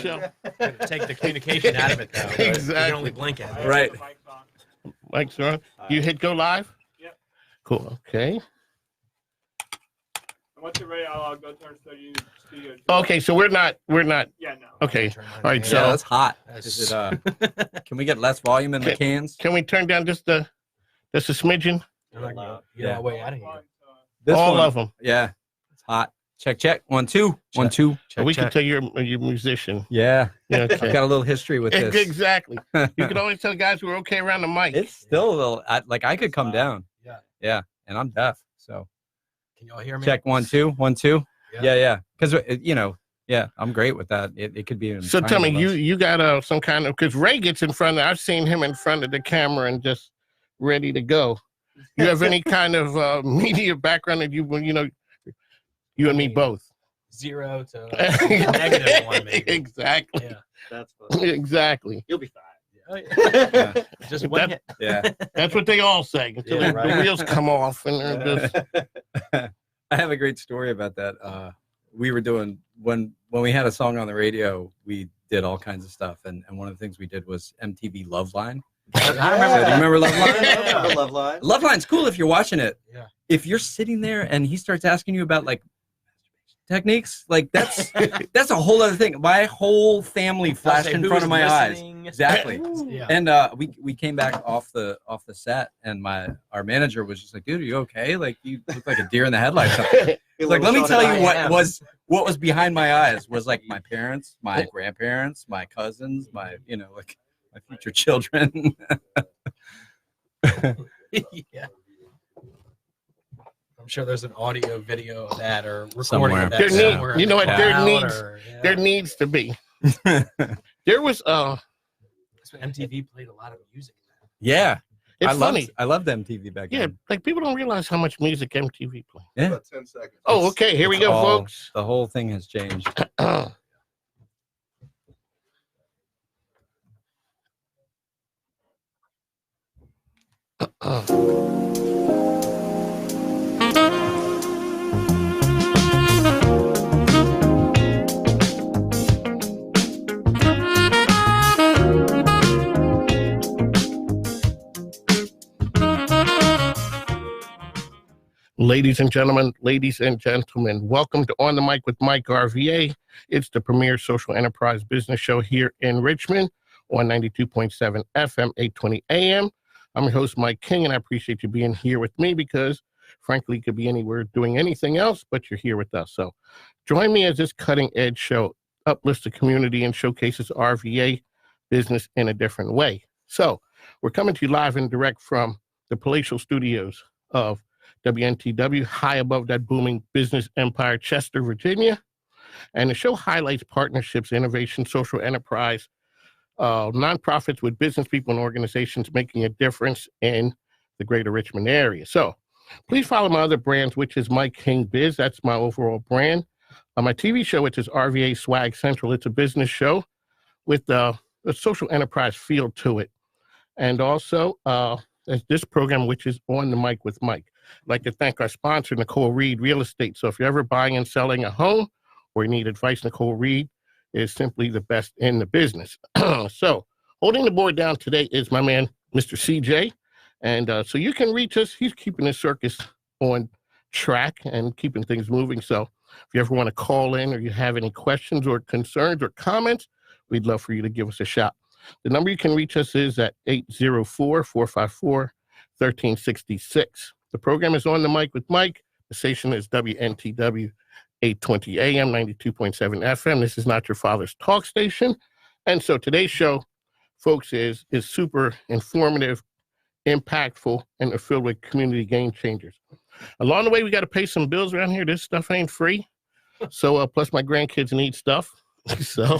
Take the communication out of it, though. Exactly. You can only blink at it. Right. Mike's on. You hit go live? Yep. Cool. Okay. Once you're ready, I'll go turn studio. Okay, so we're not. Yeah, no. Okay. All right. Yeah, So that's hot. Is it, can we get less volume in the cans? can we turn down just a smidgen? Yeah, way out of here. This All one, of them. Yeah, it's hot. Check. 1, 2. 1, 2. Check, We can tell you're a musician. Yeah. Yeah, I've okay. got a little history with this. Exactly. You can always tell guys we're okay around the mic. It's still a little, I could come down. Yeah. Yeah. And I'm deaf. So Can y'all hear me? check 1, 2. 1, 2. Yeah. Yeah. Because, I'm great with that. It could be. Even So tell me, less. you got some kind of, because Ray gets in front of, I've seen him in front of the camera and just ready to go. You have any kind of media background that you and me both? 0 to -1, maybe. Exactly. Yeah. That's funny. Exactly. You'll be fine. Yeah. Just one hit. Yeah. That's what they all say until Yeah, the right. wheels come off and they're just. I have a great story about that. We were doing when we had a song on the radio, we did all kinds of stuff, and one of the things we did was MTV Love Line. I Do you remember Love Line? I remember Love Line. Love Line's cool if you're watching it. Yeah. If you're sitting there and he starts asking you about like techniques, like that's a whole other thing. My whole family flashed in front of my eyes. Exactly. Yeah. And we came back off the set, and our manager was just like, "Dude, are you okay? Like you look like a deer in the headlights." Like, let me tell you what was behind my eyes was like my parents, my grandparents, my cousins, my my future children. Yeah. I'm sure there's an audio video of that or recording Somewhere. of that There somewhere. you know what? There Cloud needs or, yeah. there needs to be. There was That's when MTV played a lot of music. Yeah, it's funny. I loved MTV back Yeah, then. like people don't realize how much music MTV played. Yeah. About 10 seconds. Oh, okay. Here we It's go, all- folks. The whole thing has changed. Ladies and gentlemen, welcome to On the Mic with Mike RVA. It's the premier social enterprise business show here in Richmond on 92.7 FM, 820 AM. I'm your host, Mike King, and I appreciate you being here with me because, frankly, you could be anywhere doing anything else, but you're here with us. So join me as this cutting-edge show uplifts the community and showcases RVA business in a different way. So we're coming to you live and direct from the palatial studios of WNTW, high above that booming business empire, Chester, Virginia. And the show highlights partnerships, innovation, social enterprise, nonprofits with business people and organizations making a difference in the greater Richmond area. So please follow my other brands, which is Mike King Biz. That's my overall brand. My TV show, which is RVA Swag Central. It's a business show with a social enterprise feel to it. And also, there's this program, which is On the Mic with Mike. I'd like to thank our sponsor, Nicole Reed Real Estate. So if you're ever buying and selling a home or you need advice, Nicole Reed is simply the best in the business. So holding the board down today is my man, Mr. CJ. And so you can reach us. He's keeping the circus on track and keeping things moving. So if you ever want to call in or you have any questions or concerns or comments, we'd love for you to give us a shot. The number you can reach us is at 804-454-1366. The program is On the Mic with Mike. The station is WNTW 820 AM, 92.7 FM. This is not your father's talk station. And so today's show, folks, is super informative, impactful, and filled with community game changers. Along the way, we got to pay some bills around here. This stuff ain't free. So plus my grandkids need stuff. So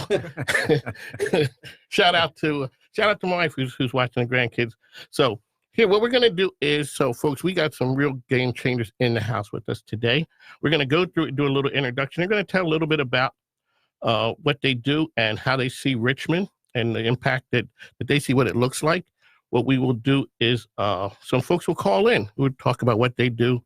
shout out to my wife who's watching the grandkids. So here, what we're going to do is, so folks, we got some real game changers in the house with us today. We're going to go through and do a little introduction. They're going to tell a little bit about what they do and how they see Richmond and the impact that they see what it looks like. What we will do is some folks will call in. We'll talk about what they do.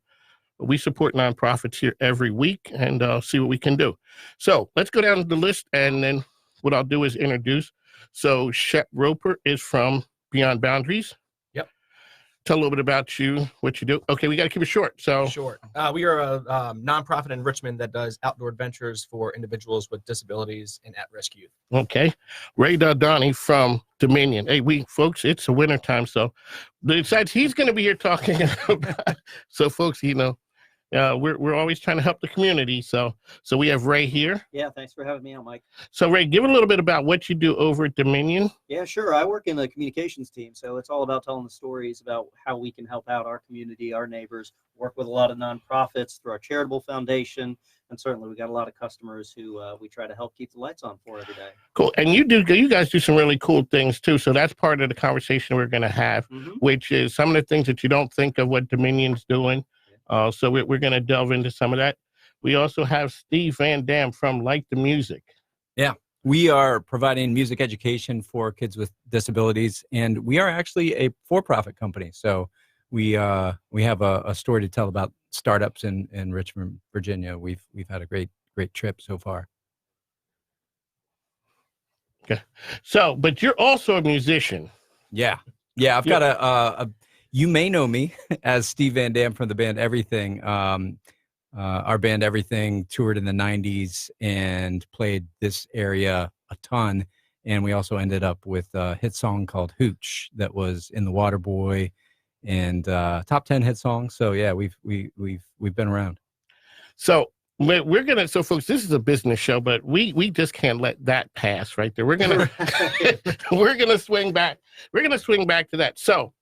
We support nonprofits here every week and see what we can do. So let's go down the list and then what I'll do is introduce. So Shep Roper is from Beyond Boundaries. Yep. Tell a little bit about you, what you do. Okay, we got to keep it short. So Short. We are a nonprofit in Richmond that does outdoor adventures for individuals with disabilities and at-risk youth. okay, Ray Daudani from Dominion. Hey, folks, it's a winter time, so besides he's going to be here talking about, so folks, we're always trying to help the community. So we have Ray here. Yeah, thanks for having me on, Mike. So Ray, give a little bit about what you do over at Dominion. Yeah, sure. I work in the communications team, so it's all about telling the stories about how we can help out our community, our neighbors, work with a lot of nonprofits through our charitable foundation, and certainly we got a lot of customers who we try to help keep the lights on for every day. Cool. And you guys do some really cool things too. So that's part of the conversation we're going to have, which is some of the things that you don't think of what Dominion's doing. So we're going to delve into some of that. We also have Steve Van Dam from Like the Music. Yeah, we are providing music education for kids with disabilities, and we are actually a for-profit company. So we have a story to tell about startups in Richmond, Virginia. We've had a great trip so far. Okay. So, but you're also a musician. Yeah. I've got a you may know me as Steve Van Dam from the band Everything. Our band Everything toured in the 90s and played this area a ton. And we also ended up with a hit song called Hooch that was in the Waterboy and top 10 hit song. So yeah, we've been around. So so folks, this is a business show, but we just can't let that pass right there. We're gonna we're gonna swing back to that. So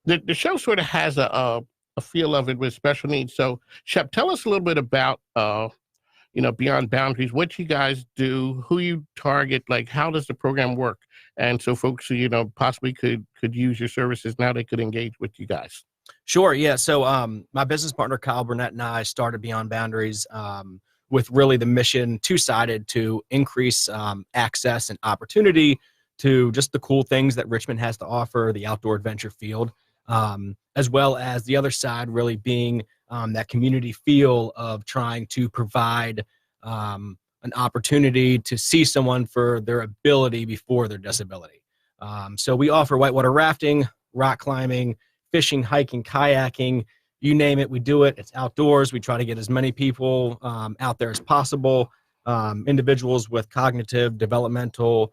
the show sort of has a feel of it with special needs. So Shep, tell us a little bit about Beyond Boundaries, what you guys do, who you target, like how does the program work? And so folks who possibly could use your services now, they could engage with you guys. Sure. Yeah. So my business partner, Kyle Burnett, and I started Beyond Boundaries with really the mission two-sided to increase access and opportunity to just the cool things that Richmond has to offer, the outdoor adventure field, as well as the other side really being that community feel of trying to provide an opportunity to see someone for their ability before their disability. So we offer whitewater rafting, rock climbing, fishing, hiking, kayaking, you name it, we do it. It's outdoors. We try to get as many people out there as possible, individuals with cognitive, developmental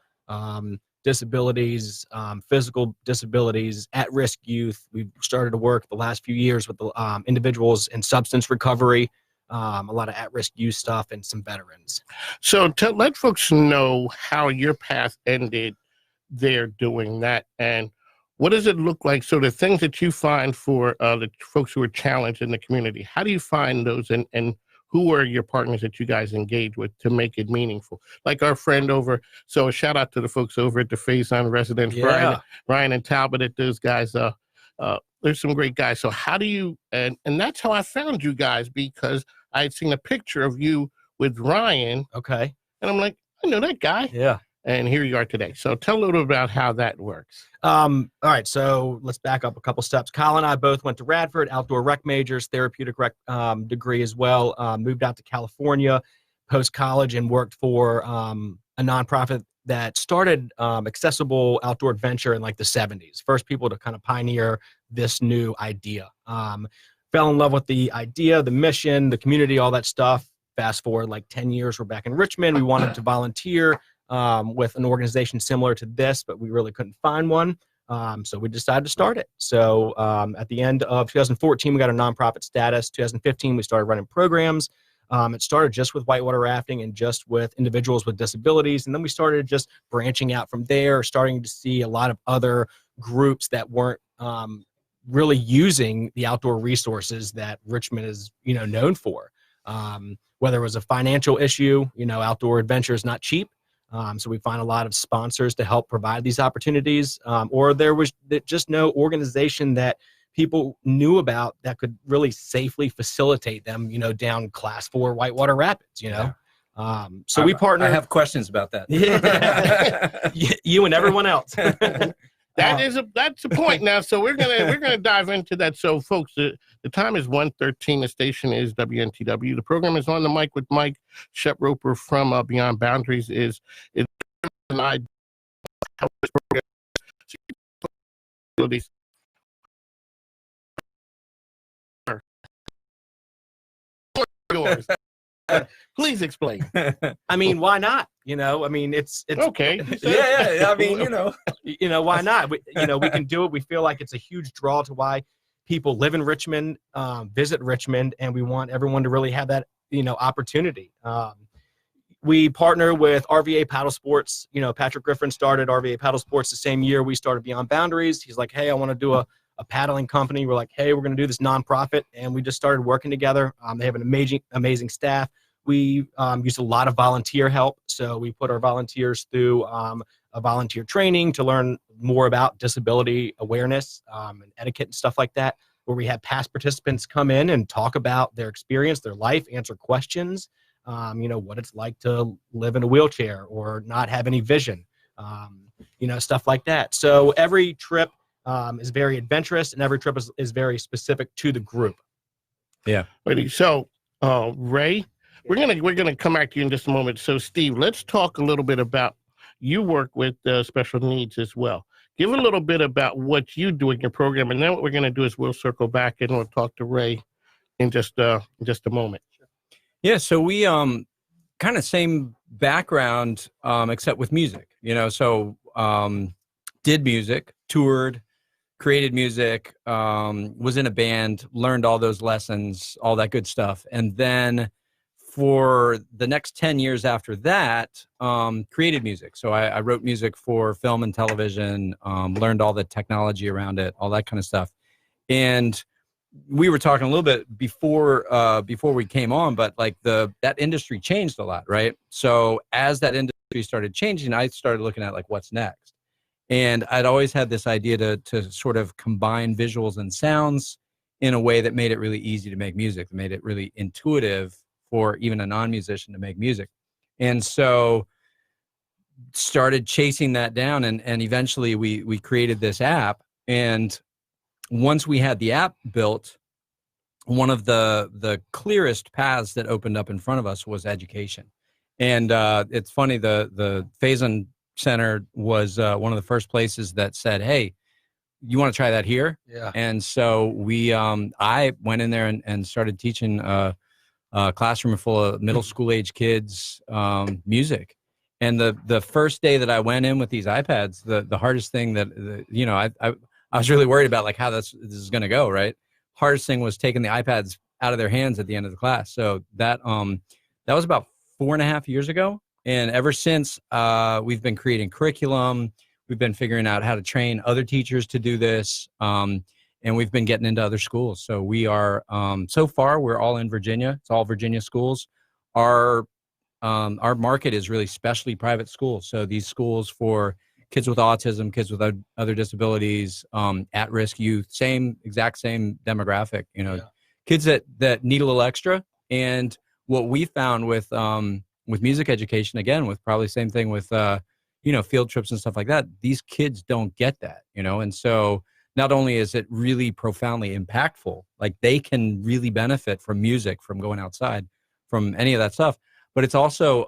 disabilities, physical disabilities, at-risk youth. We've started to work the last few years with the individuals in substance recovery, a lot of at-risk youth stuff, and some veterans. So let folks know how your path ended there doing that, and what does it look like? So the things that you find for the folks who are challenged in the community, how do you find those, and who are your partners that you guys engage with to make it meaningful? Like our friend so a shout out to the folks over at the Faison Residence, Yeah. Brian and Talbot, at those guys. There's some great guys. So how do you, and that's how I found you guys, because I had seen a picture of you with Ryan. Okay. And I'm like, I know that guy. Yeah. And here you are today. So tell a little about how that works. All right, so let's back up a couple steps. Kyle and I both went to Radford, outdoor rec majors, therapeutic rec degree as well. Moved out to California post-college and worked for a nonprofit that started accessible outdoor adventure in like the 70s. First people to kind of pioneer this new idea. Fell in love with the idea, the mission, the community, all that stuff. Fast forward like 10 years, we're back in Richmond. We wanted to volunteer with an organization similar to this, but we really couldn't find one. So we decided to start it. So at the end of 2014, we got a nonprofit status. 2015, we started running programs. It started just with whitewater rafting and just with individuals with disabilities. And then we started just branching out from there, starting to see a lot of other groups that weren't really using the outdoor resources that Richmond is, known for. Whether it was a financial issue, outdoor adventure is not cheap. So we find a lot of sponsors to help provide these opportunities, or there was just no organization that people knew about that could really safely facilitate them, down Class 4 whitewater rapids, Yeah. So we partner. I have questions about that. Yeah. You and everyone else. That's the point now. So we're gonna dive into that. So folks, the time is 1:13. The station is WNTW. The program is On the Mic with Mike. Shep Roper from Beyond Boundaries is an idea how this program yours. Please explain. I mean, why not? You know, I mean, it's Okay. Yeah. I mean, why not? We can do it. We feel like it's a huge draw to why people live in Richmond, visit Richmond, and we want everyone to really have that, opportunity. We partner with RVA Paddle Sports. Patrick Griffin started RVA Paddle Sports the same year we started Beyond Boundaries. He's like, hey, I want to do a paddling company. We're like, hey, we're going to do this nonprofit. And we just started working together. They have an amazing staff. We use a lot of volunteer help. So we put our volunteers through a volunteer training to learn more about disability awareness and etiquette and stuff like that, where we have past participants come in and talk about their experience, their life, answer questions, what it's like to live in a wheelchair or not have any vision, stuff like that. So every trip is very adventurous, and every trip is very specific to the group. Yeah. So, Ray, we're gonna come back to you in just a moment. So, Steve, let's talk a little bit about you work with special needs as well. Give a little bit about what you do in your program, and then what we're gonna do is we'll circle back and we'll talk to Ray in just a moment. Yeah. So we kind of same background, except with music. So did music, toured, created music, was in a band, learned all those lessons, all that good stuff. And then for the next 10 years after that, created music. So I wrote music for film and television, learned all the technology around it, all that kind of stuff. And we were talking a little bit before we came on, but like that industry changed a lot, right? So as that industry started changing, I started looking at like what's next. And I'd always had this idea to sort of combine visuals and sounds in a way that made it really easy to make music, that made it really intuitive for even a non-musician to make music. And so started chasing that down, and eventually we created this app. And once we had the app built, one of the clearest paths that opened up in front of us was education. And it's funny, the Faison Center was one of the first places that said, hey, you want to try that here? Yeah. And so I went in there and started teaching a classroom full of middle school age kids music. And the first day that I went in with these iPads, the hardest thing that I was really worried about, like how this is going to go, right? Hardest thing was taking the iPads out of their hands at the end of the class. So that was about 4.5 years ago. And ever since, we've been creating curriculum. We've been figuring out how to train other teachers to do this. And we've been getting into other schools. So we are, so far, we're all in Virginia. It's all Virginia schools. Our market is really specialty private schools. So these schools for kids with autism, kids with other disabilities, at-risk youth, exact same demographic, kids that need a little extra. And what we found with music education, again, with probably same thing with, field trips and stuff like that, these kids don't get that, and so not only is it really profoundly impactful, like they can really benefit from music, from going outside, from any of that stuff, but it's also,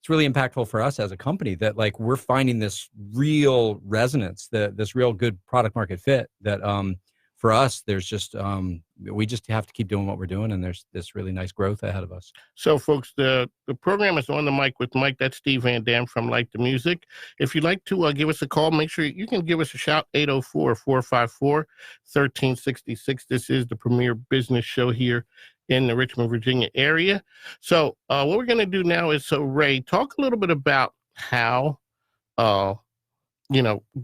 it's really impactful for us as a company that like we're finding this real resonance, this real good product market fit that for us, there's just we just have to keep doing what we're doing, and there's this really nice growth ahead of us. So, folks, the program is On the Mic with Mike. That's Steve Van Dam from Like the Music. If you'd like to give us a call, make sure you can give us a shout, 804-454-1366. This is the premier business show here in the Richmond, Virginia area. So what we're going to do now is, so Ray, talk a little bit about how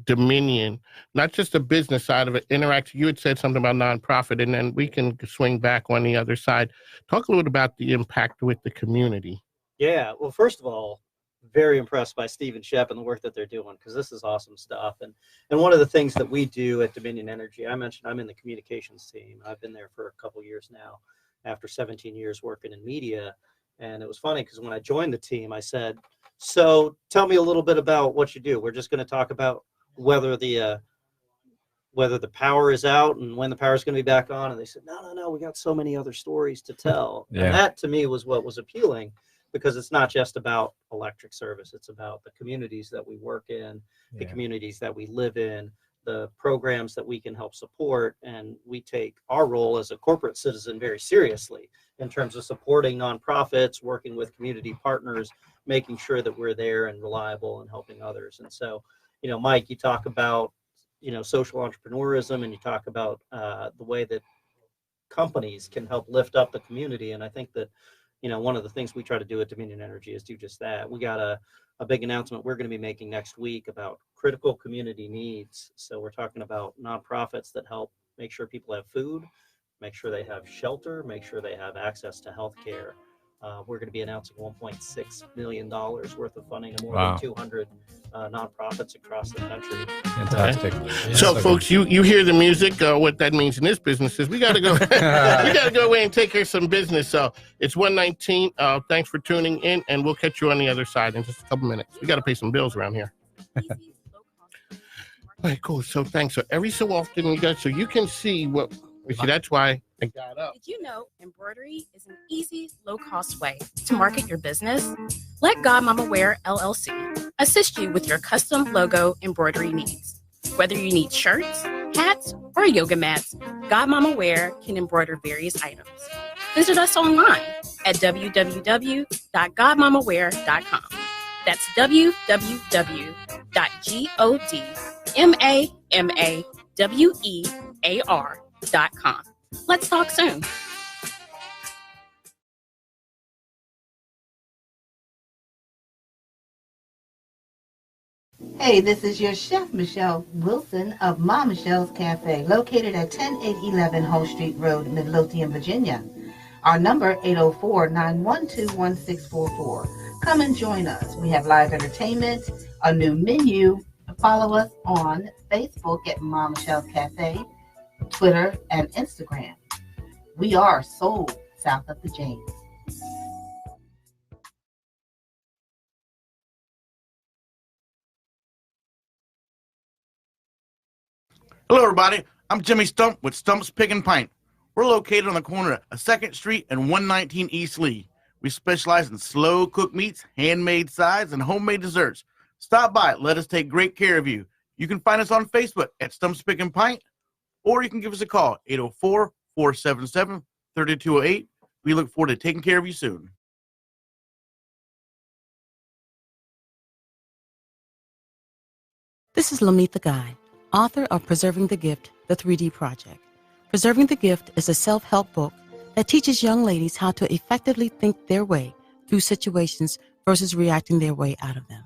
Dominion, not just the business side of it, interacts. You had said something about nonprofit, and then we can swing back on the other side. Talk a little bit about the impact with the community. Yeah, well, first of all, very impressed by Steve and Shep and the work that they're doing, because this is awesome stuff. And one of the things that we do at Dominion Energy, I mentioned I'm in the communications team. I've been there for a couple years now, after 17 years working in media. And it was funny because when I joined the team, I said, so tell me a little bit about what you do. We're just going to talk about whether the power is out and when the power is going to be back on. And they said, no, we got so many other stories to tell. Yeah. And that to me was what was appealing, because it's not just about electric service. It's about the communities that we work in, the communities that we live in, the programs that we can help support. And we take our role as a corporate citizen very seriously in terms of supporting nonprofits, working with community partners, making sure that we're there and reliable and helping others. And so, Mike, you talk about, social entrepreneurism, and you talk about the way that companies can help lift up the community. And I think that, one of the things we try to do at Dominion Energy is do just that. We got a big announcement we're going to be making next week about critical community needs. So we're talking about nonprofits that help make sure people have food, make sure they have shelter, make sure they have access to health care. We're going to be announcing $1.6 million worth of funding to more than 200 nonprofits across the country. Fantastic. So, folks, you hear the music. What that means in this business is we got to go. We got to go away and take care of some business. So it's 1:19. Thanks for tuning in, and we'll catch you on the other side in just a couple minutes. We got to pay some bills around here. All right, cool. So thanks. So every so often, you guys, so you can see what. See, that's why I got up. Did you know embroidery is an easy, low-cost way to market your business? Let Godmama Wear LLC assist you with your custom logo embroidery needs. Whether you need shirts, hats, or yoga mats, Godmama Wear can embroider various items. Visit us online at www.godmamawear.com. That's www.godmamawear.com. Let's talk soon. Hey, this is your chef, Michelle Wilson of Ma Michelle's Cafe, located at 10811 Hull Street Road, Midlothian, Virginia. Our number, 804-912-1644. Come and join us. We have live entertainment, a new menu. Follow us on Facebook at Ma Michelle's Cafe, Twitter, and Instagram. We are sold south of the James. Hello, everybody. I'm Jimmy Stump with Stump's Pig and Pint. We're located on the corner of 2nd Street and 119 East Lee. We specialize in slow-cooked meats, handmade sides, and homemade desserts. Stop by. Let us take great care of you. You can find us on Facebook at Stump's Pig and Pint, or you can give us a call, 804-477-3208. We look forward to taking care of you soon. This is Lamitha Guy, author of Preserving the Gift, the 3D Project. Preserving the Gift is a self-help book that teaches young ladies how to effectively think their way through situations versus reacting their way out of them.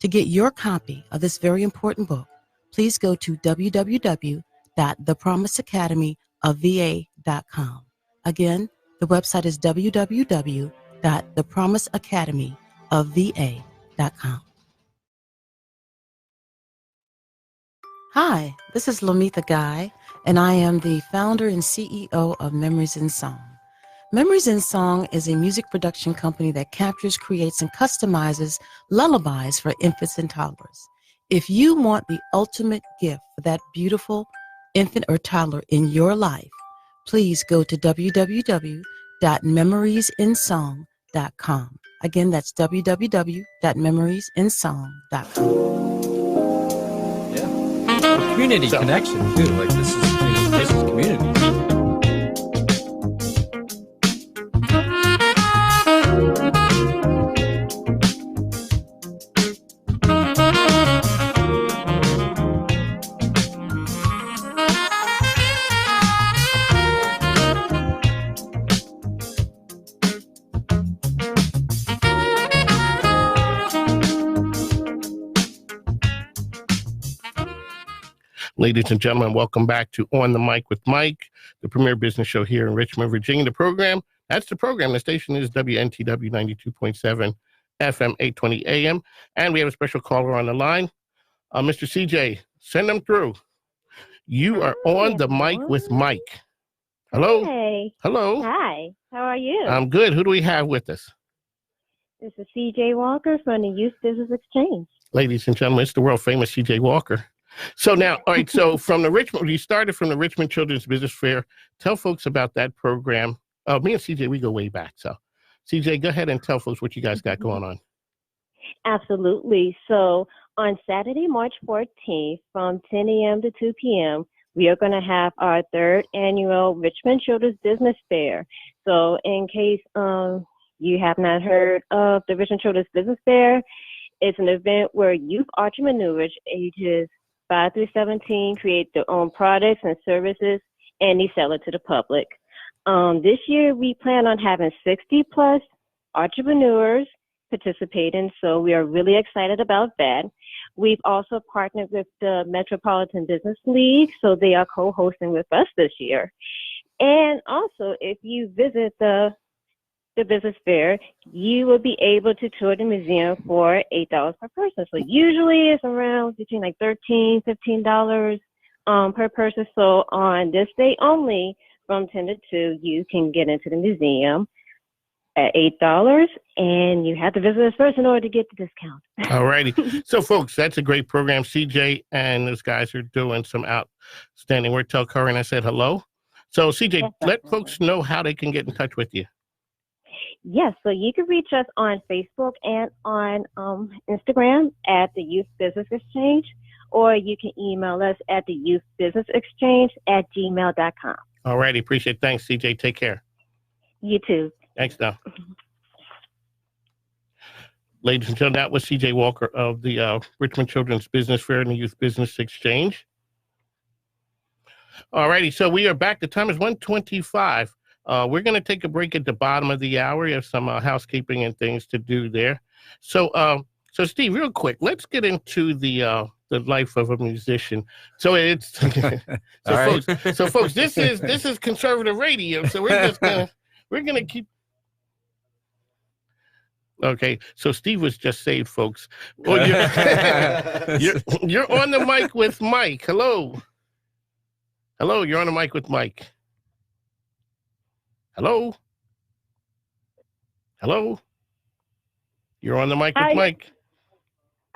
To get your copy of this very important book, please go to www.thepromiseacademyofva.com. Again, the website is www.thepromiseacademyofva.com. Hi, this is Lamitha Guy, and I am the founder and CEO of Memories in Song. Memories in Song is a music production company that captures, creates, and customizes lullabies for infants and toddlers. If you want the ultimate gift for that beautiful infant or toddler in your life, please go to www.memoriesinsong.com. Again, that's www.memoriesinsong.com. Community connection too. Like this is community. Ladies and gentlemen, welcome back to On the Mic with Mike, the premier business show here in Richmond, Virginia. The program, that's the program. The station is WNTW 92.7 FM 820 AM. And we have a special caller on the line. Mr. CJ, send them through. You are on the mic with Mike. Hello? Hey. Hello? Hi. How are you? I'm good. Who do we have with us? This is CJ Walker from the Youth Business Exchange. Ladies and gentlemen, it's the world famous CJ Walker. So now, all right, so from the Richmond, you started from the Richmond Children's Business Fair. Tell folks about that program. Me and CJ, we go way back. So CJ, go ahead and tell folks what you guys got going on. Absolutely. So on Saturday, March 14th, from 10 a.m. to 2 p.m., we are going to have our third annual Richmond Children's Business Fair. So in case you have not heard of the Richmond Children's Business Fair, it's an event where youth entrepreneurs ages 5 through 17 create their own products and services, and they sell it to the public. This year, we plan on having 60 plus entrepreneurs participating, so we are really excited about that. We've also partnered with the Metropolitan Business League, so they are co-hosting with us this year. And also, if you visit the business fair, you will be able to tour the museum for $8 per person. So usually it's around between like $13, $15 per person. So on this day only, from 10 to 2, you can get into the museum at $8, and you have to visit us first in order to get the discount. All righty. So, folks, that's a great program. CJ and those guys are doing some outstanding work. Tell Corinne I said hello. So, CJ, Yes, let folks know how they can get in touch with you. Yes, so you can reach us on Facebook and on Instagram at the Youth Business Exchange, or you can email us at the youthbusinessexchange@gmail.com. All righty. Appreciate it. Thanks, CJ. Take care. You too. Thanks, now. Ladies and gentlemen, that was CJ Walker of the Richmond Children's Business Fair and the Youth Business Exchange. All righty. So we are back. The time is 1:25. We're going to take a break at the bottom of the hour. We have some housekeeping and things to do there. So, Steve, real quick, let's get into the life of a musician. So it's folks, this is conservative radio. So we're gonna keep. Okay, so Steve was just saved, folks. Well, you're on the mic with Mike. Hello, you're on the mic with Mike. Hello. You're on the mic with Mike.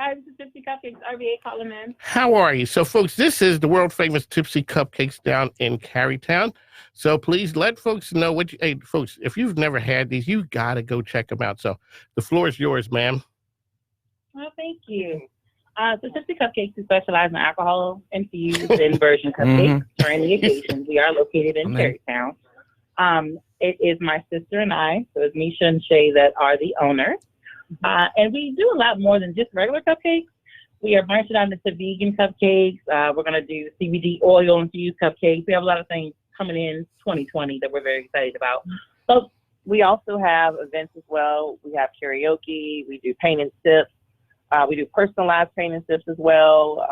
Hi, this is Tipsy Cupcakes, RVA calling in. How are you? So, folks, this is the world famous Tipsy Cupcakes down in Carytown. So, please let folks know hey, folks, if you've never had these, you got to go check them out. So, the floor is yours, ma'am. Well, thank you. So, Tipsy Cupcakes, we specialize in alcohol infused inversion cupcakes for any occasions. We are located in Carytown. It is my sister and I, so it's Misha and Shay that are the owners. And we do a lot more than just regular cupcakes. We are branching out into vegan cupcakes. We're going to do CBD oil infused cupcakes. We have a lot of things coming in 2020 that we're very excited about. So we also have events as well. We have karaoke. We do paint and sips. We do personalized paint and sips as well.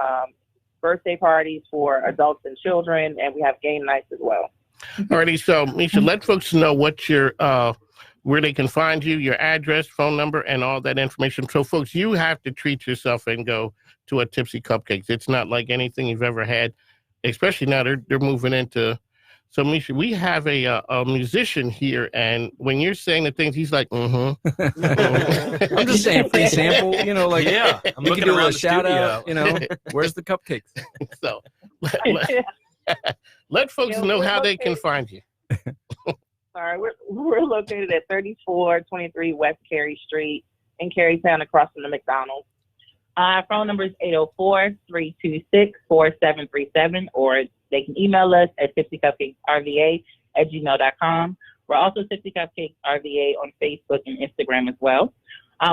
Birthday parties for adults and children. And we have game nights as well. Alrighty, so Misha, let folks know what your where they can find you, your address, phone number, and all that information. So, folks, you have to treat yourself and go to a Tipsy Cupcakes. It's not like anything you've ever had, especially now they're moving into. So, Misha, we have a musician here, and when you're saying the things, he's like, I'm just saying free sample, yeah. I'm looking to do a shout out, where's the cupcakes? So, let folks know how they can find you. All right, we're located at 3423 West Cary Street in Carytown, across from the McDonald's. Our phone number is 804-326-4737, or they can email us at tipsycupcakesrva@gmail.com. We're also Tipsy Cupcakes RVA on Facebook and Instagram as well.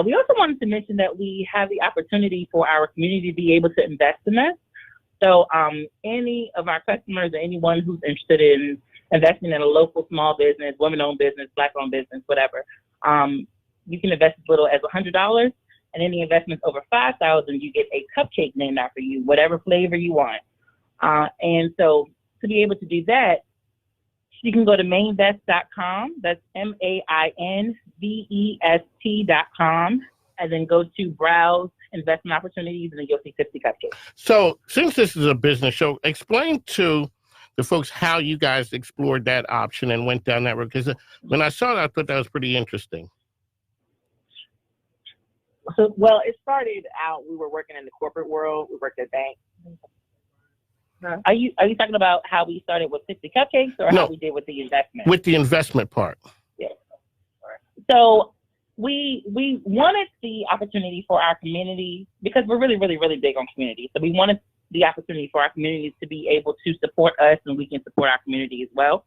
We also wanted to mention that we have the opportunity for our community to be able to invest in us. So any of our customers or anyone who's interested in investing in a local small business, women-owned business, black-owned business, whatever, you can invest as little as $100, and any investments over $5,000, you get a cupcake named after you, whatever flavor you want. And so to be able to do that, you can go to mainvest.com. That's mainvest.com, and then go to browse investment opportunities, and then you'll see Tipsy Cupcakes. So since this is a business show, explain to the folks how you guys explored that option and went down that road. Because when I saw that, I thought that was pretty interesting. So, well, it started out, we were working in the corporate world. We worked at banks. Are you talking about how we started with Tipsy Cupcakes, or how we did with the investment? With the investment part. Yeah. So we wanted the opportunity for our community, because we're really, really, really big on community. So we wanted the opportunity for our communities to be able to support us, and we can support our community as well.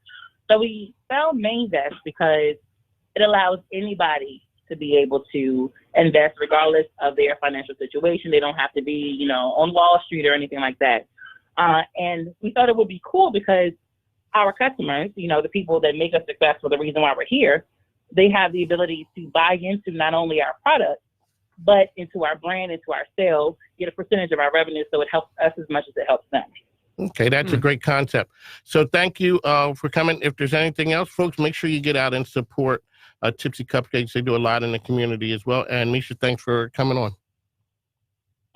So we found Mainvest because it allows anybody to be able to invest regardless of their financial situation. They don't have to be, on Wall Street or anything like that. And we thought it would be cool because our customers, the people that make us successful, the reason why we're here, they have the ability to buy into not only our product, but into our brand, into our sales, get a percentage of our revenue, so it helps us as much as it helps them. Okay, that's a great concept. So thank you for coming. If there's anything else, folks, make sure you get out and support Tipsy Cupcakes. They do a lot in the community as well. And Misha, thanks for coming on.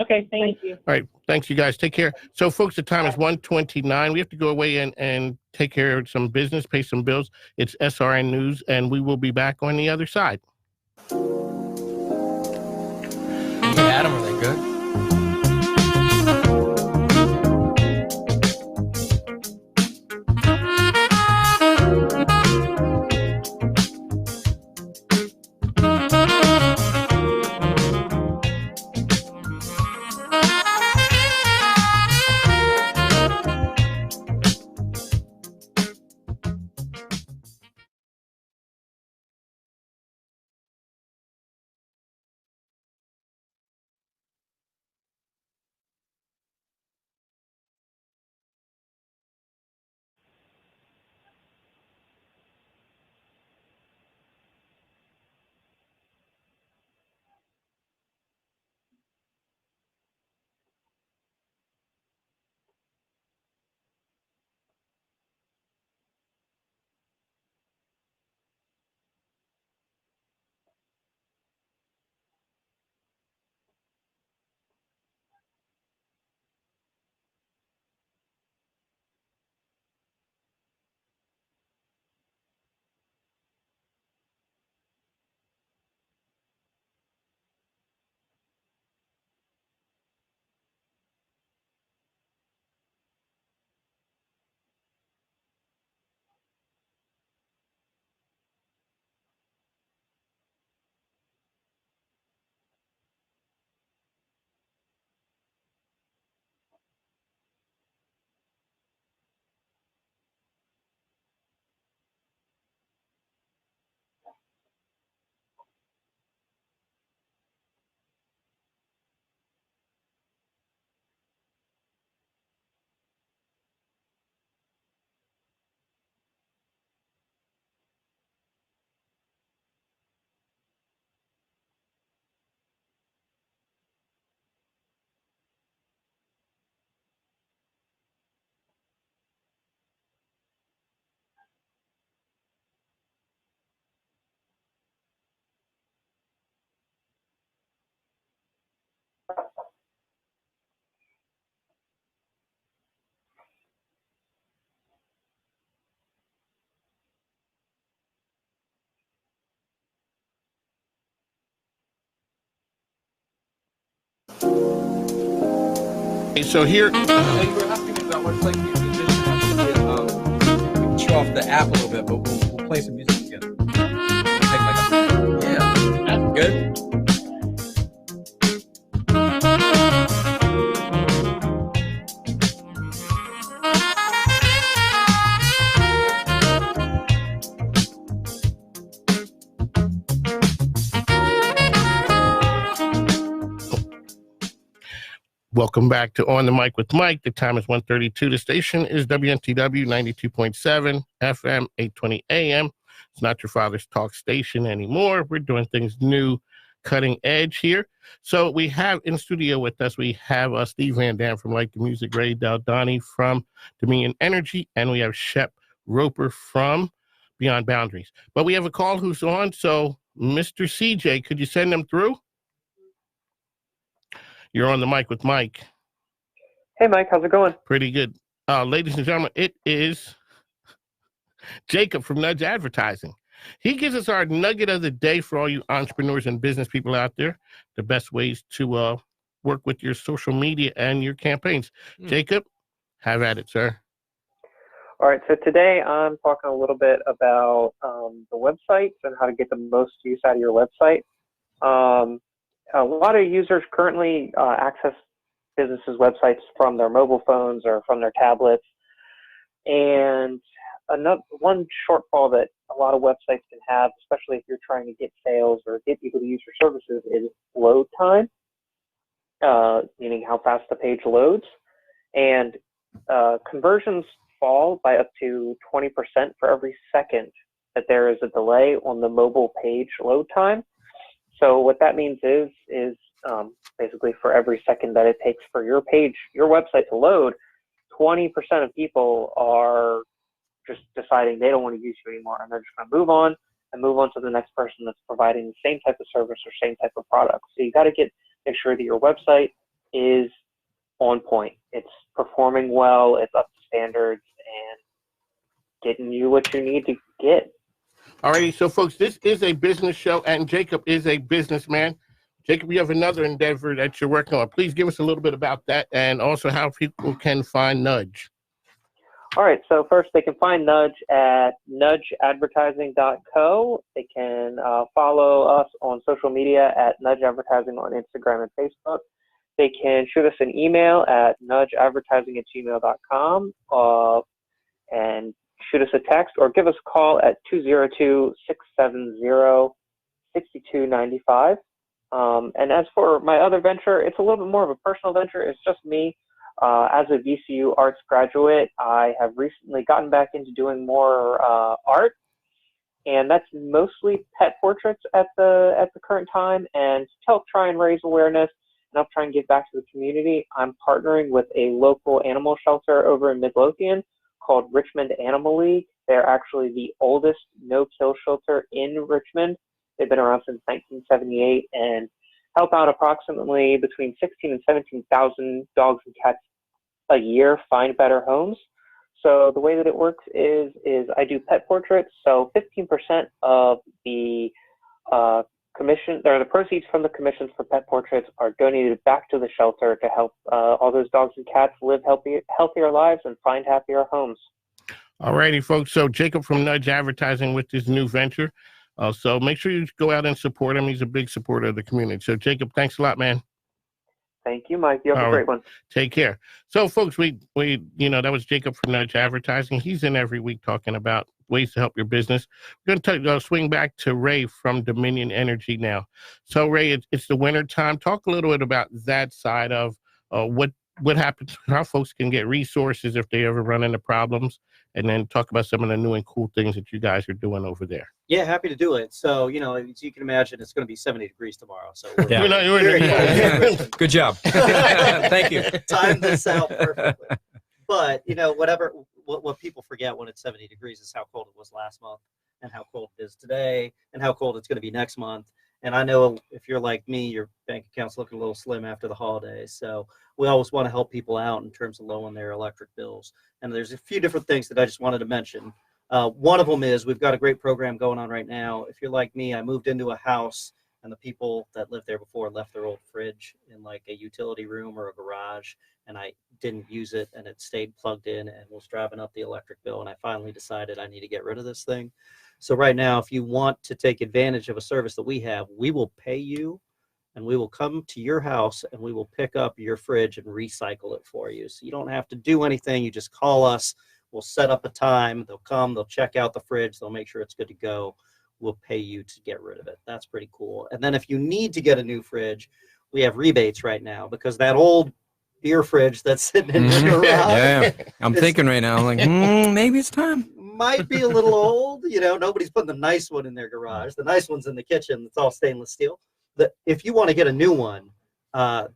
Okay, thank you. All right, thanks, you guys. Take care. So, folks, the time is 1:29. We have to go away and take care of some business, pay some bills. It's SRN News, and we will be back on the other side. Hey, Adam, are they good? So here, You were asking me about what's like the we can show off the app a little bit, but we'll play some music together. Take that's good. welcome back to On the Mic with Mike. The time is 1:32. The station is WNTW 92.7 FM, 820 AM. It's not your father's talk station anymore. We're doing things new, cutting edge here. So we have in studio with us, we have Steve Van Dam from Like the Music, Ray Daudani from Dominion Energy, and we have Shep Roper from Beyond Boundaries. But we have a call who's on, so Mr. CJ, could you send them through? You're on the mic with Mike. Hey, Mike, how's it going? Pretty good. Ladies and gentlemen, it is Jacob from Nudge Advertising. He gives us our nugget of the day for all you entrepreneurs and business people out there, the best ways to work with your social media and your campaigns. Jacob, have at it, sir. All right, so today I'm talking a little bit about the websites and how to get the most use out of your website. A lot of users currently access businesses' websites from their mobile phones or from their tablets. And one shortfall that a lot of websites can have, especially if you're trying to get sales or get people to use your services, is load time, meaning how fast the page loads. And conversions fall by up to 20% for every second that there is a delay on the mobile page load time. So what that means is basically for every second that it takes for your page, your website to load, 20% of people are just deciding they don't want to use you anymore, and they're just going to move on to the next person that's providing the same type of service or same type of product. So you got to make sure that your website is on point. It's performing well, it's up to standards, and getting you what you need to get. Alrighty, so folks, this is a business show, and Jacob is a businessman. Jacob, you have another endeavor that you're working on. Please give us a little bit about that, and also how people can find Nudge. All right, so first they can find Nudge at nudgeadvertising.co. They can follow us on social media at Nudge Advertising on Instagram and Facebook. They can shoot us an email at nudgeadvertising@gmail.com and shoot us a text or give us a call at 202-670-6295. And as for my other venture, it's a little bit more of a personal venture. It's just me. As a VCU arts graduate, I have recently gotten back into doing more art, and that's mostly pet portraits at the current time. And to help try and raise awareness and help try and give back to the community, I'm partnering with a local animal shelter over in Midlothian called Richmond Animal League. They're actually the oldest no-kill shelter in Richmond. They've been around since 1978 and help out approximately between 16 and 17,000 dogs and cats a year find better homes. So the way that it works is I do pet portraits. So 15% of the commission, or the proceeds from the commissions for pet portraits, are donated back to the shelter to help all those dogs and cats live healthier lives and find happier homes. All righty, folks. So Jacob from Nudge Advertising with this new venture. So make sure you go out and support him. He's a big supporter of the community. So Jacob, thanks a lot, man. Thank you, Mike. You have a great one. Take care. So folks, we that was Jacob from Nudge Advertising. He's in every week talking about ways to help your business. We're going to swing back to Ray from Dominion Energy now. So Ray, it's the winter time. Talk a little bit about that side of what happens, how folks can get resources if they ever run into problems, and then talk about some of the new and cool things that you guys are doing over there. Yeah, happy to do it. So, as you can imagine, it's going to be 70 degrees tomorrow. So Good job. Thank you. Time this out perfectly. But, what people forget when it's 70 degrees is how cold it was last month and how cold it is today and how cold it's going to be next month. And I know if you're like me, your bank account's looking a little slim after the holidays. So we always want to help people out in terms of lowering their electric bills. And there's a few different things that I just wanted to mention. One of them is we've got a great program going on right now. If you're like me, I moved into a house and the people that lived there before left their old fridge in like a utility room or a garage, and I didn't use it, and it stayed plugged in and was driving up the electric bill. And I finally decided I need to get rid of this thing. So right now, if you want to take advantage of a service that we have, we will pay you and we will come to your house and we will pick up your fridge and recycle it for you. So you don't have to do anything. You just call us. We'll set up a time. They'll come. They'll check out the fridge. They'll make sure it's good to go. We'll pay you to get rid of it. That's pretty cool. And then if you need to get a new fridge, we have rebates right now because that old beer fridge that's sitting in the garage. Yeah, I'm thinking right now, like, maybe it's time. Might be a little old. Nobody's putting the nice one in their garage. The nice one's in the kitchen. It's all stainless steel. If you want to get a new one,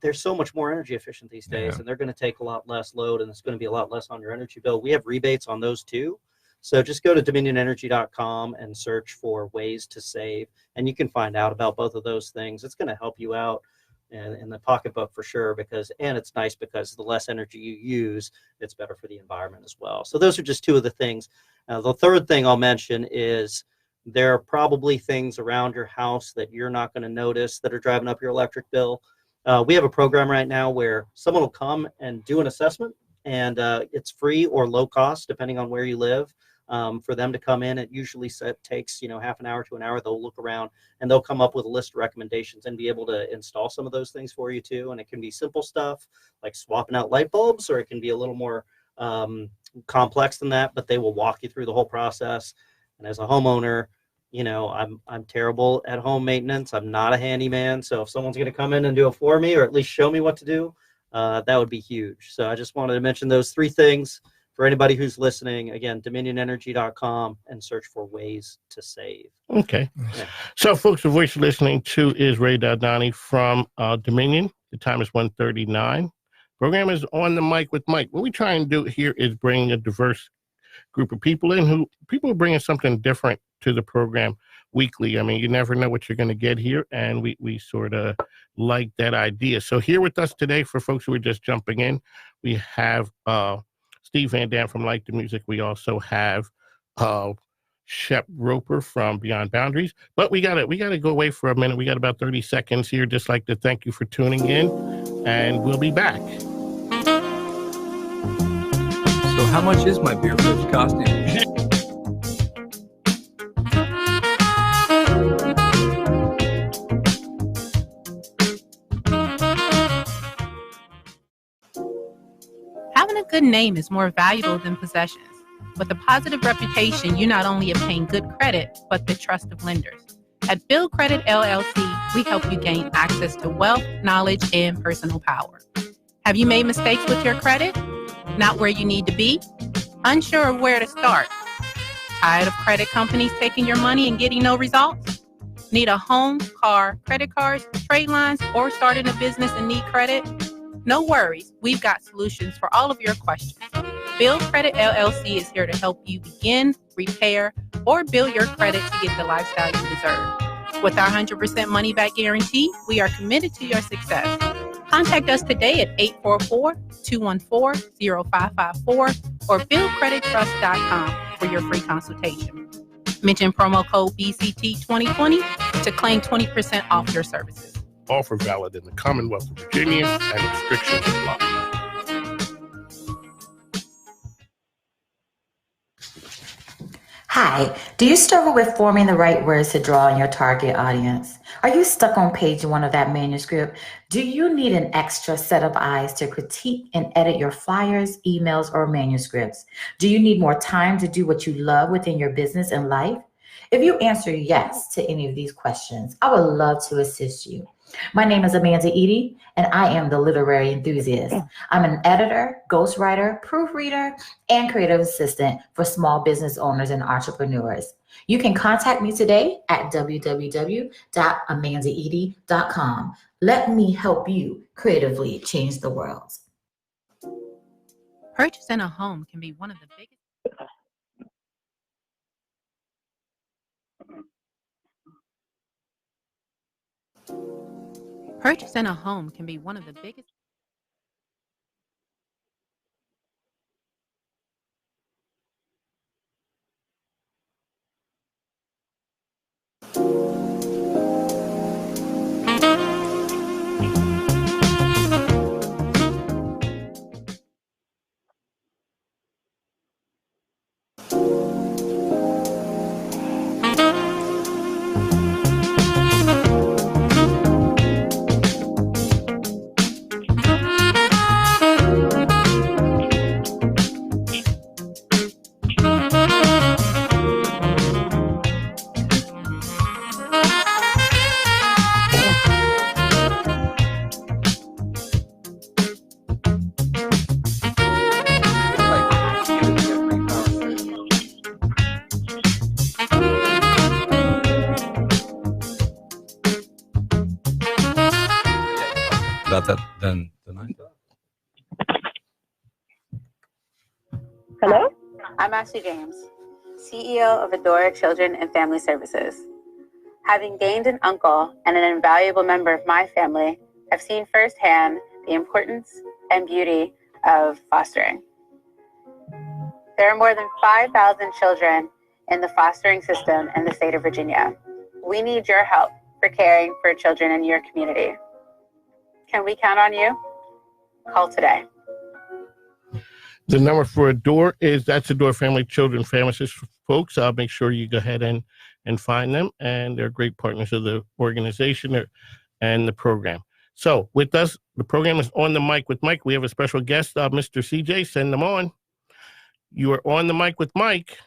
they're so much more energy efficient these days, and they're going to take a lot less load, and it's going to be a lot less on your energy bill. We have rebates on those too. So just go to dominionenergy.com and search for ways to save, and you can find out about both of those things. It's going to help you out in the pocketbook for sure, and it's nice because the less energy you use, it's better for the environment as well. So those are just two of the things. The third thing I'll mention is there are probably things around your house that you're not going to notice that are driving up your electric bill. We have a program right now where someone will come and do an assessment and it's free or low cost depending on where you live. For them to come in, it usually takes half an hour to an hour. They'll look around and they'll come up with a list of recommendations and be able to install some of those things for you too. And it can be simple stuff like swapping out light bulbs, or it can be a little more complex than that, but they will walk you through the whole process. And as a homeowner, I'm terrible at home maintenance. I'm not a handyman. So if someone's going to come in and do it for me, or at least show me what to do, that would be huge. So I just wanted to mention those three things for anybody who's listening. Again, dominionenergy.com, and search for ways to save. Okay. Yeah. So, folks, the voice you're listening to is Ray Daudani from Dominion. The time is 1:39. Program is On the Mic with Mike. What we try and do here is bring a diverse group of people in who people are bringing something different to the program weekly. I mean, you never know what you're going to get here, and we sort of like that idea. So here with us today, for folks who are just jumping in, we have Steve Van Dam from Like the Music. We also have Shep Roper from Beyond Boundaries. But we gotta go away for a minute. We got about 30 seconds here. Just like to thank you for tuning in, and we'll be back. So how much is my beer fridge costing? Having a good name is more valuable than possessions. With a positive reputation, you not only obtain good credit, but the trust of lenders. At Build Credit LLC, we help you gain access to wealth, knowledge, and personal power. Have you made mistakes with your credit? Not where you need to be? Unsure of where to start? Tired of credit companies taking your money and getting no results? Need a home, car, credit cards, trade lines, or starting a business and need credit? No worries, we've got solutions for all of your questions. Build Credit LLC is here to help you begin, repair, or build your credit to get the lifestyle you deserve. With our 100% money-back guarantee, we are committed to your success. Contact us today at 844-214-0554 or buildcredittrust.com for your free consultation. Mention promo code BCT2020 to claim 20% off your services. Offer valid in the Commonwealth of Virginia, and restrictions apply. Hi, do you struggle with forming the right words to draw on your target audience? Are you stuck on page 1 of that manuscript? Do you need an extra set of eyes to critique and edit your flyers, emails, or manuscripts? Do you need more time to do what you love within your business and life? If you answer yes to any of these questions, I would love to assist you. My name is Amanda Edie, and I am the literary enthusiast. I'm an editor, ghostwriter, proofreader, and creative assistant for small business owners and entrepreneurs. You can contact me today at www.amandaedie.com. Let me help you creatively change the world. Purchasing a home can be one of the biggest. Purchasing a home can be one of the biggest. About that, then I. Hello? I'm Ashley James, CEO of Adora Children and Family Services. Having gained an uncle and an invaluable member of my family, I've seen firsthand the importance and beauty of fostering. There are more than 5,000 children in the fostering system in the state of Virginia. We need your help for caring for children in your community. Can we count on you? Call today. The number for Adore that's Adore Family Children Pharmacists, folks. I'll make sure you go ahead and find them. And they're great partners of the organization and the program. So with us, the program is On the Mic with Mike. We have a special guest, Mr. CJ. Send them on. You are On the Mic with Mike.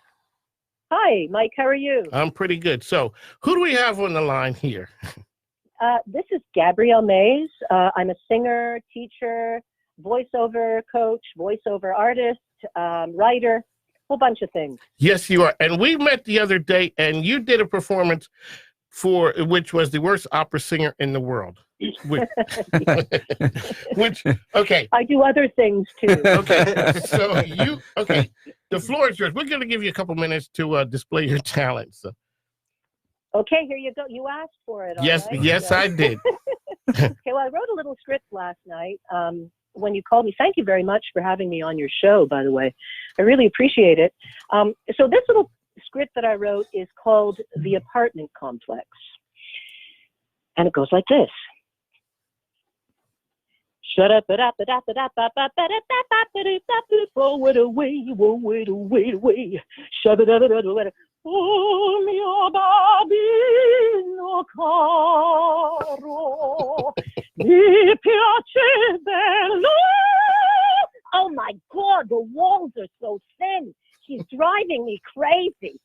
Hi, Mike. How are you? I'm pretty good. So who do we have on the line here? This is Gabriele Maes. I'm a singer, teacher, voiceover coach, voiceover artist, writer, whole bunch of things. Yes, you are. And we met the other day, and you did a performance which was the worst opera singer in the world. Okay. I do other things too. Okay. The floor is yours. We're going to give you a couple minutes to display your talents. So. Okay, here you go. You asked for it. Yes, right? yes, I did. Okay, well, I wrote a little script last night when you called me. Thank you very much for having me on your show, by the way. I really appreciate it. So this little script that I wrote is called The Apartment Complex. And it goes like this. Shut up, it up, it up, it up, up, up, it up, up, it up, throw it away, wait away. Shut it up, it up, it up. Oh, mio bambino caro, mi piace bello. Oh my God, the walls are so thin. She's driving me crazy.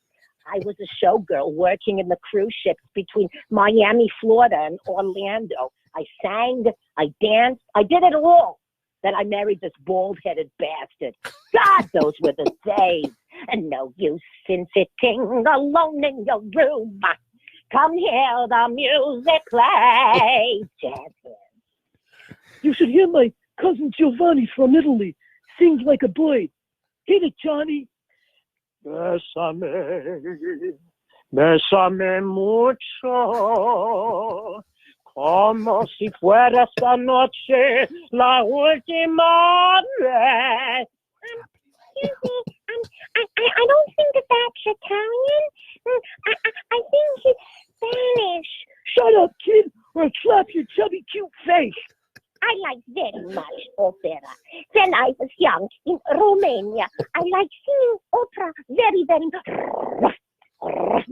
I was a showgirl working in the cruise ships between Miami, Florida, and Orlando. I sang, I danced, I did it all. Then I married this bald-headed bastard. God, those were the days. And no use in sitting alone in your room. Come hear the music play. You should hear my cousin Giovanni from Italy. Sings like a boy. Hit it, Johnny. Bésame, bésame mucho, como si fuera esta noche la última vez. Excuse me, I don't think that's Italian. I think it's Spanish. Shut up, kid, or I'll slap your chubby cute face. I like very much opera. When I was young in Romania, I like singing opera very, very much.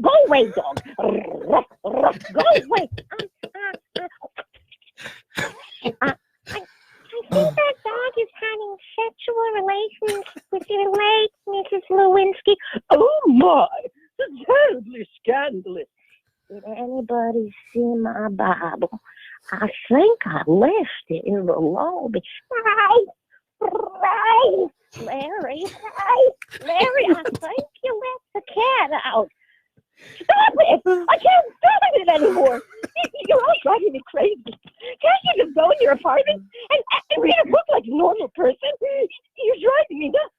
Go away, dog. Go away. I think that dog is having sexual relations with your late Mrs. Lewinsky. Oh, my. That's terribly scandalous. Did anybody see my Bible? I think I left it in the lobby. Larry, Larry, I think you let the cat out. Stop it! I can't stand it anymore. You're all driving me crazy. Can't you just go in your apartment and read a book like a normal person? You're driving me nuts.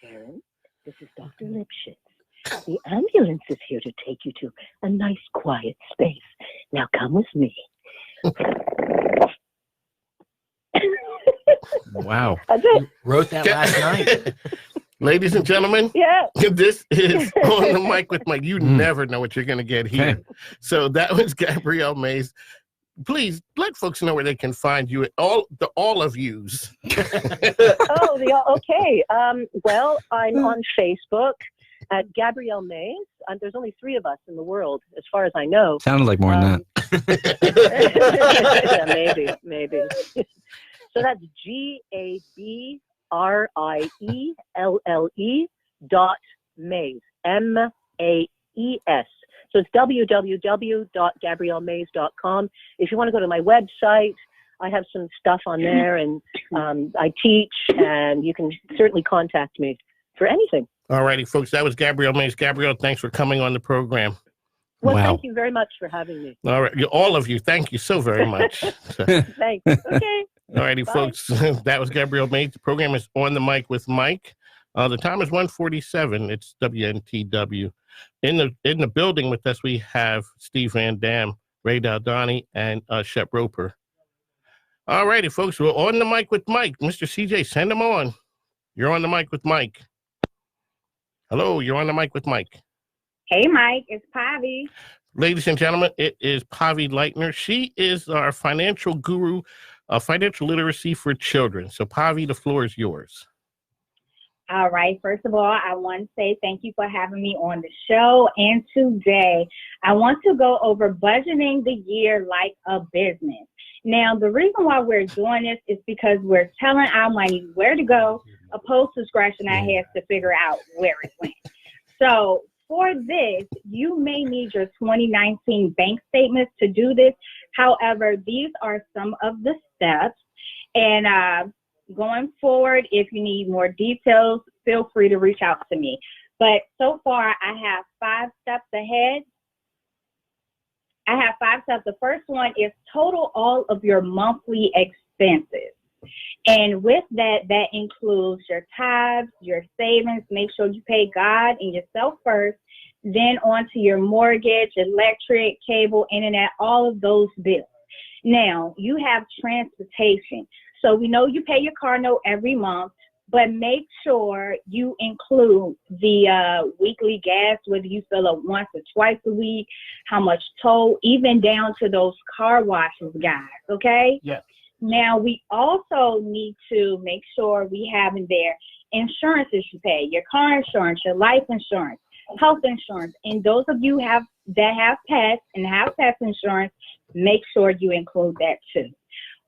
Sharon, this is Dr. Lipschitz. The ambulance is here to take you to a nice, quiet space. Now come with me. Wow. You wrote that last night. Ladies and gentlemen, this is On the Mic with Mike. You never know what you're going to get here. Okay. So that was Gabriele Maes. Please let folks know where they can find you. All of yous. Okay. Well, I'm on Facebook at Gabriele Maes. There's only 3 of us in the world, as far as I know. Sounded like more than that. Yeah, maybe. So that's GABRIELLE.Maes, MAES. So it's www.gabrielemaes.com. If you want to go to my website, I have some stuff on there, and I teach, and you can certainly contact me for anything. All righty, folks. That was Gabriele Maes. Gabriele, thanks for coming on the program. Well, Thank you very much for having me. All right. All of you, thank you so very much. Thanks. Okay. All righty, folks. That was Gabriele Maes. The program is On the Mic with Mike. The time is 1:47. It's WNTW. In the building with us, we have Steve Van Dam, Ray Daudani, and Shep Roper. All righty, folks. We're On the Mic with Mike. Mr. CJ, send them on. You're On the Mic with Mike. Hello, you're On the Mic with Mike. Hey, Mike, it's Pavi. Ladies and gentlemen, it is Pavi Leitner. She is our financial guru, financial literacy for children. So, Pavi, the floor is yours. All right. First of all, I want to say thank you for having me on the show. And today, I want to go over budgeting the year like a business. Now, the reason why we're doing this is because we're telling our money where to go, opposed to scratching our heads to figure out where it went. So for this, you may need your 2019 bank statements to do this. However, these are some of the steps. And going forward, if you need more details, feel free to reach out to me. But so far, I have 5 steps ahead. I have 5 steps. The first one is total all of your monthly expenses. And with that, that includes your tithes, your savings. Make sure you pay God and yourself first. Then on to your mortgage, electric, cable, internet, all of those bills. Now, you have transportation. So we know you pay your car note every month, but make sure you include the weekly gas, whether you fill up once or twice a week, how much toll, even down to those car washes, guys, okay? Yeah. Now, we also need to make sure we have in there insurances you pay, your car insurance, your life insurance, health insurance. And those of you that have pets and have pet insurance, make sure you include that too.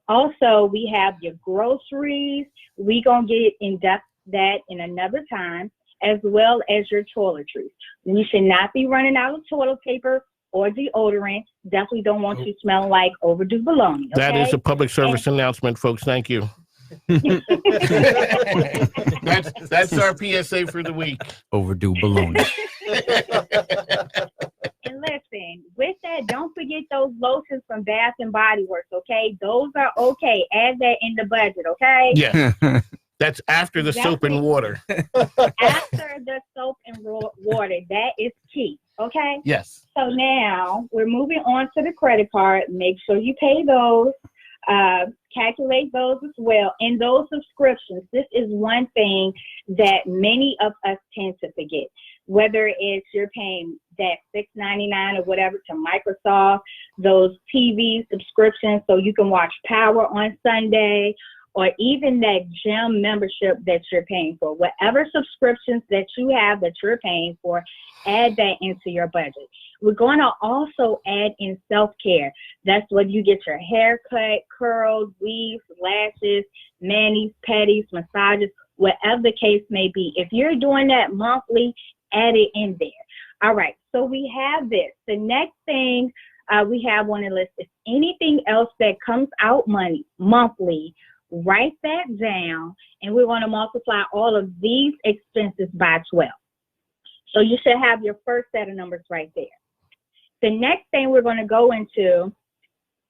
Also, we have your groceries. We're going to get in depth that in another time, as well as your toiletries. You should not be running out of toilet paper or deodorant. Definitely don't want you smelling like overdue bologna. Okay? That is a public service announcement, folks. Thank you. that's our PSA for the week. Overdue bologna. And listen, with that, don't forget those lotions from Bath and Body Works, okay? Those are okay. Add that in the budget, okay? Yeah. That's after the soap and water. After the soap and water, that is key, okay? Yes. So now we're moving on to the credit card. Make sure you pay those. Calculate those as well. And those subscriptions, this is one thing that many of us tend to forget. Whether it's you're paying that $6.99 or whatever to Microsoft, those TV subscriptions so you can watch Power on Sunday, or even that gym membership that you're paying for. Whatever subscriptions that you have that you're paying for, add that into your budget. We're going to also add in self-care. That's when you get your hair cut, curls, weaves, lashes, manis, pedis, massages, whatever the case may be. If you're doing that monthly, add it in there. All right, so we have this. The next thing we have on the list is anything else that comes out monthly. Write that down, and we're going to multiply all of these expenses by 12. So you should have your first set of numbers right there. The next thing we're going to go into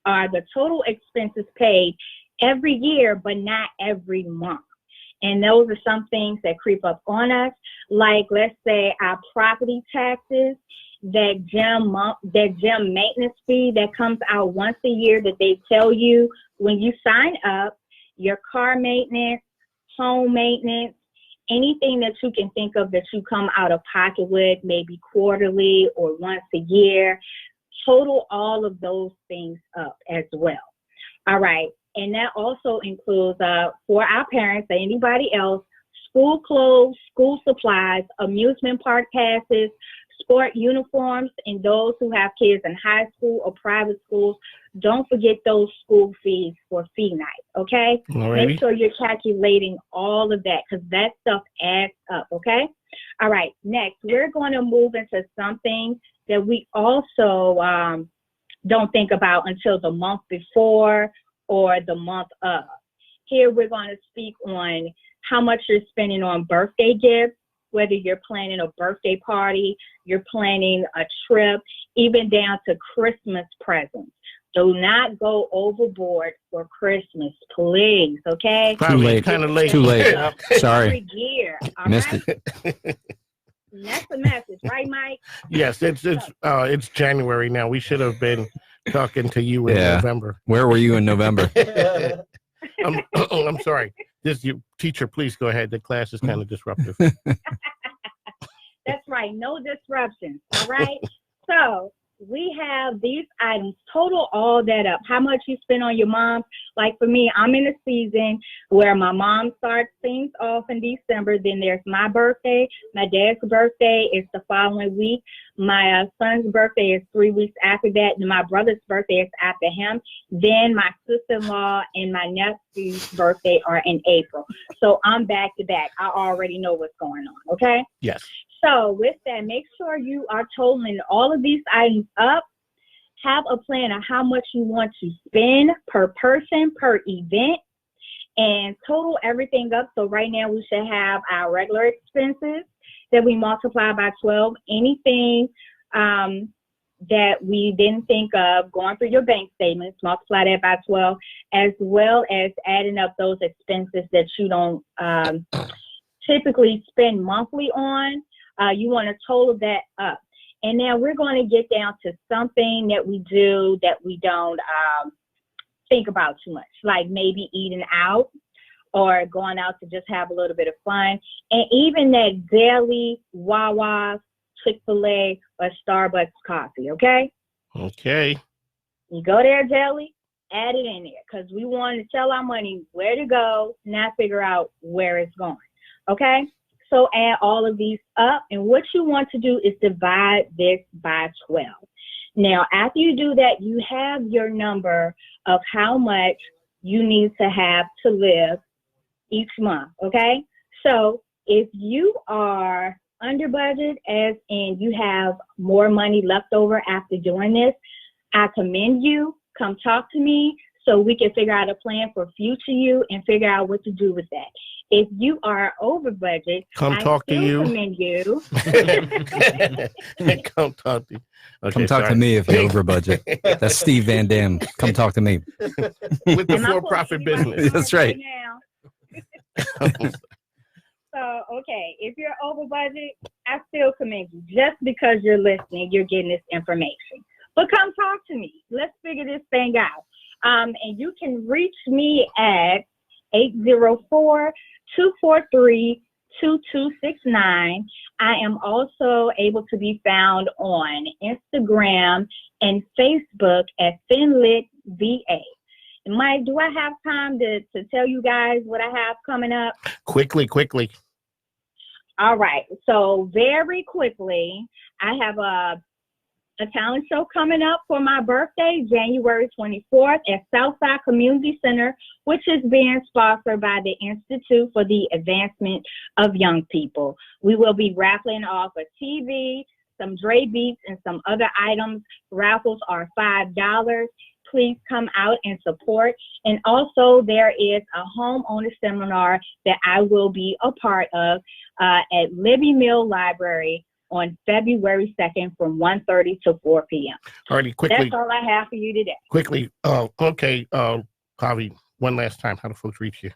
are the total expenses paid every year, but not every month. And those are some things that creep up on us, like let's say our property taxes, that gym maintenance fee that comes out once a year that they tell you when you sign up, your car maintenance, home maintenance, anything that you can think of that you come out of pocket with, maybe quarterly or once a year, total all of those things up as well. All right. And that also includes, for our parents or anybody else, school clothes, school supplies, amusement park passes, sport uniforms, and those who have kids in high school or private schools. Don't forget those school fees for fee night, okay? Alrighty. Make sure you're calculating all of that because that stuff adds up, okay? All right, next, we're going to move into something that we also don't think about until the month before or the month of. Here we're going to speak on how much you're spending on birthday gifts, whether you're planning a birthday party, you're planning a trip, even down to Christmas presents. Do not go overboard for Christmas, please, okay? Too late. Kind of late. Too late. Sorry. Every year, all Missed right? it. And that's the message, right, Mike? Yes, it's January now. We should have been talking to you in November. Where were you in November? I'm sorry. Teacher, please go ahead. The class is kind of disruptive. That's right. No disruptions. All right. So we have these items, total all that up, how much you spend on your mom. Like for me, I'm in a season where my mom starts things off in December. Then there's my birthday. My dad's birthday is the following week. My son's birthday is 3 weeks after that. And my brother's birthday is after him. Then my sister-in-law and my nephew's birthday are in April. So I'm back to back. I already know what's going on, okay? Yes. So with that, make sure you are totaling all of these items up. Have a plan of how much you want to spend per person, per event, and total everything up. So right now we should have our regular expenses that we multiply by 12. Anything that we didn't think of, going through your bank statements, multiply that by 12, as well as adding up those expenses that you don't typically spend monthly on. You want to total that up. And now we're going to get down to something that we do that we don't think about too much, like maybe eating out or going out to just have a little bit of fun. And even that daily Wawa, Chick-fil-A, or Starbucks coffee, okay? Okay. You go there daily, add it in there, because we want to tell our money where to go, not figure out where it's going, okay? So add all of these up, and what you want to do is divide this by 12. Now, after you do that, you have your number of how much you need to have to live each month, okay? So if you are under budget, as in you have more money left over after doing this, I commend you. Come talk to me so we can figure out a plan for future you and figure out what to do with that. If you are over budget, Come talk to you. Commend you. Come talk to you. Okay, Come talk to me if you're over budget. That's Steve Van Dam. Come talk to me. With the for-profit business. That's right. So, okay, if you're over budget, I still commend you. Just because you're listening, you're getting this information. But come talk to me. Let's figure this thing out. And you can reach me at 804-243-2269. I am also able to be found on Instagram and Facebook at FinLitVA. Mike, do I have time to tell you guys what I have coming up? Quickly. All right. So very quickly, I have a talent show coming up for my birthday, January 24th at Southside Community Center, which is being sponsored by the Institute for the Advancement of Young People. We will be raffling off a TV, some Dre Beats, and some other items. Raffles are $5. Please come out and support. And also there is a homeowner seminar that I will be a part of at Libby Mill Library on February 2nd from 1:30 to 4 p.m. All righty, quickly. That's all I have for you today. Quickly. Okay. Javi, one last time. How do folks reach you?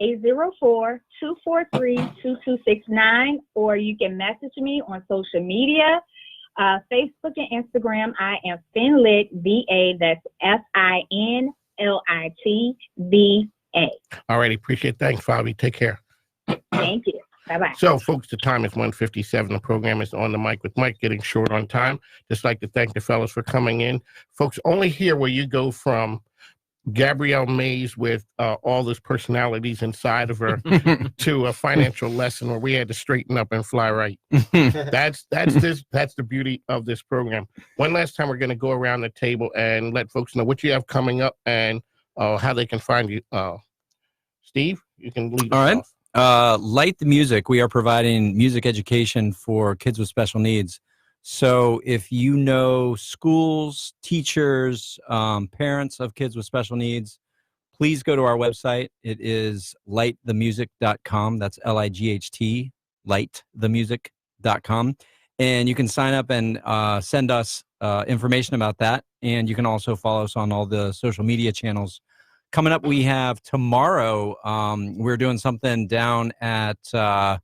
804-243-2269, or you can message me on social media, Facebook and Instagram. I am FinLitVA. That's FINLITVA. All righty. Appreciate it. Thanks, Javi. Take care. Thank you. Bye-bye. So, folks, the time is 1:57. The program is On the Mic with Mike, getting short on time. Just like to thank the fellas for coming in. Folks, only here where you go from Gabriele Maes with all those personalities inside of her to a financial lesson where we had to straighten up and fly right. That's the beauty of this program. One last time, we're going to go around the table and let folks know what you have coming up and how they can find you. Steve, you can lead us off. Light the Music. We are providing music education for kids with special needs. So if you know schools, teachers, parents of kids with special needs, please go to our website. It is lightthemusic.com. That's LIGHT, lightthemusic.com. And you can sign up and send us information about that. And you can also follow us on all the social media channels. Coming up, we have tomorrow, we're doing something down at the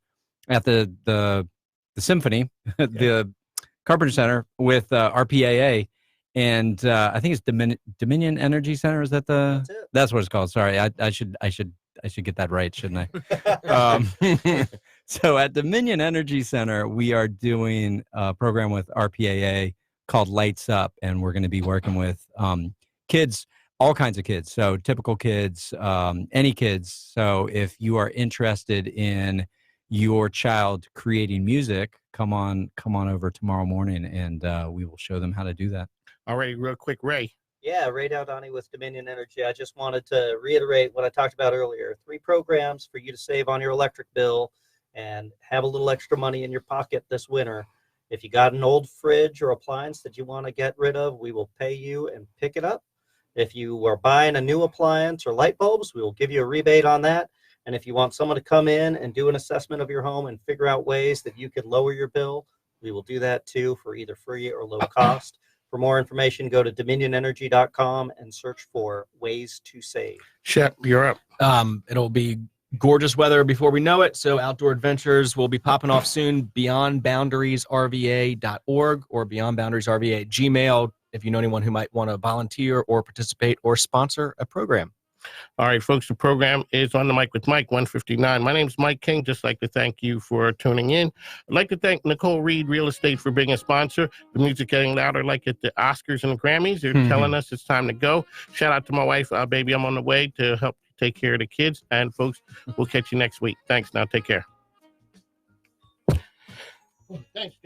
Symphony, the Carpenter Center with RPAA, and I think it's Dominion Energy Center. Is that that's what it's called? Sorry, I should get that right, shouldn't I? So at Dominion Energy Center, we are doing a program with RPAA called Lights Up, and we're going to be working with kids, all kinds of kids. So typical kids, any kids. So if you are interested in your child creating music, come on over tomorrow morning, and we will show them how to do that. All right, real quick, Ray. Yeah, Ray Daudani with Dominion Energy. I just wanted to reiterate what I talked about earlier. 3 programs for you to save on your electric bill and have a little extra money in your pocket this winter. If you got an old fridge or appliance that you want to get rid of, we will pay you and pick it up. If you are buying a new appliance or light bulbs, we will give you a rebate on that. And if you want someone to come in and do an assessment of your home and figure out ways that you could lower your bill, we will do that too for either free or low cost. For more information, go to dominionenergy.com and search for ways to save. Shep, you're up. It'll be gorgeous weather before we know it, so outdoor adventures will be popping off soon. BeyondBoundariesRVA.org or BeyondBoundariesRVA@gmail if you know anyone who might want to volunteer or participate or sponsor a program. All right, folks, the program is On the Mic with Mike, 159. My name's Mike King. Just like to thank you for tuning in. I'd like to thank Nicole Reed Real Estate for being a sponsor. The music getting louder like at the Oscars and the Grammys. They're telling us it's time to go. Shout out to my wife, baby, I'm on the way to help take care of the kids. And, folks, we'll catch you next week. Thanks. Now, take care. Thanks.